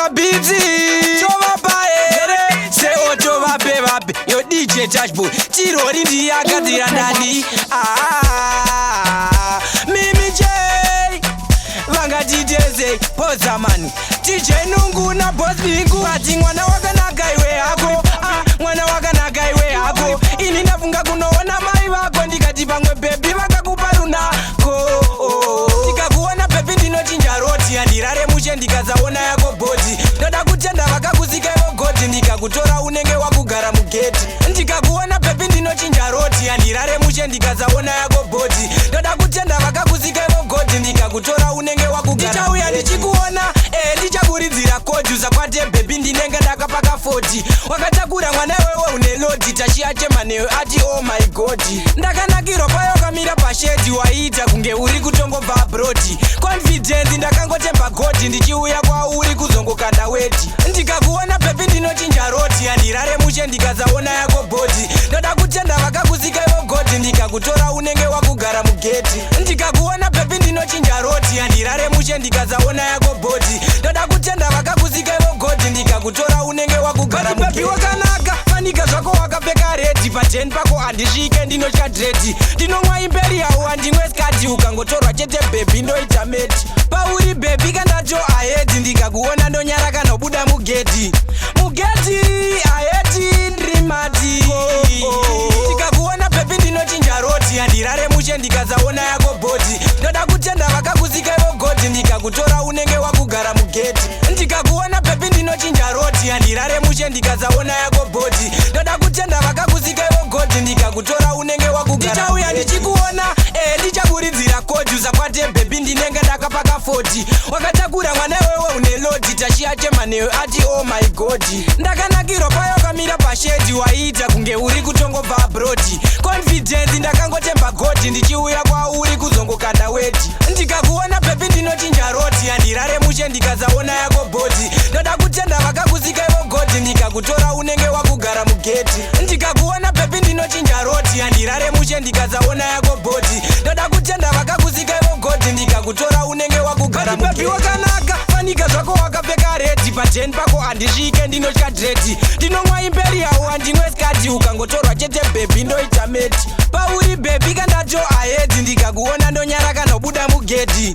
Chova busy, chova paere, seo chova baby. Yo DJ Touchboy, chirori ndi akadzira ndani. Mimi J, vanga DJ Pozamani, DJ Nungu na Boss Bingu. Ati mwana wakanaka iwe yako, mwana wakanaka iwe yako. Ini nafunga kunoona mai wako, ndikati pamwe baby vakakupa runako. Ndikakuona baby ndinochinja roti, andirare mushe ndikazaona yako body. Ndoda kutenda vakakuzika ivo godi, ndikakutora unenge wakugara mugeti. Ndikakuona baby ndinochinja roti, andirare mushe ndikazaona yako body. Ndoda kutenda vakakuzika ivo godi, ndikakutora unenge wakugara. Ndichauya ndichikuona, ndichakuridzira kodi. Usakwate baby ndinenge ndakapaka 40. Wakatakura mwana wewe une lodi, tashiache manewe ati oh my god. Ndakanakirwa payo kamira pashedi, waita kunge uri kutongobva abroad. Confidence ndakangotemba god, ndichiuya kwa uri kuzongokanda weti. Ndikakuona baby ndinochinja roti, andirare mushe ndikazaona yako body. Ndoda kutenda vakakuzika ivo god, ndikakutora unenge wakugara mugeti. Ndikakuona baby ndinochinja roti, andirare mushe ndikazaona yako body. Ndoda kutenda vakakuzika ivo god, ndikakutora unenge wakugara mugeti. Baby wakanaka, fanika zvako wakapfeka redi, pateni pako andisvike ndinotya dredi. Ndinomwa imperial handimwe skadi, ukangotorwa chete baby ndoita meti. Pauri baby kandacho ahedi, ndikakuona ndonyaraka nobuda mugeti. Mugeti ahedi ndrimati. Ndikakuona baby ndinochinja roti, andirare mushe ndikazaona yako body. Ndoda kutenda vakakuzika ivo godi, ndikakutora unenge wakugara mugeti. Ndikakuona baby ndinochinja roti, andirare mushe ndikazaona yako body. Ndoda kutenda vakakuzika ivo godi, ndikakutora unenge wakugara. Ndichauya ndichikuona, ndichakuridzira kodi. Usakwate baby ndinenge ndakapaka 40. Wakatakura mwana wewe une lodi, tashiache manewe ati oh my god. Ndakanakirwa payo kamira pashedi, waita kunge uri kutongobva abroad. Confidence ndakangotemba god, ndichiuya kwa uri kuzongokanda weti. Ndikakuona baby ndinochinja roti, andirare mushe ndikazaona yako body. Ndoda kutenda vakakuzika ivo god, ndikakutora unenge wakugara mugeti. Ndikakuona baby ndinochinja roti, andirare mushe ndikazaona yako body. Ndoda kutenda vakakuzika ivo god, ndikakutora unenge wakugara mugeti. Baby wakanaka, fanika zvako wakapfeka redi, pateni pako andisvike ndinotya dredi. Ndinomwa imperial handimwe skadi, ukangotorwa chete baby ndoita meti. Pauri baby kandacho ahedi, ndikakuona ndonyaraka nobuda mugeti.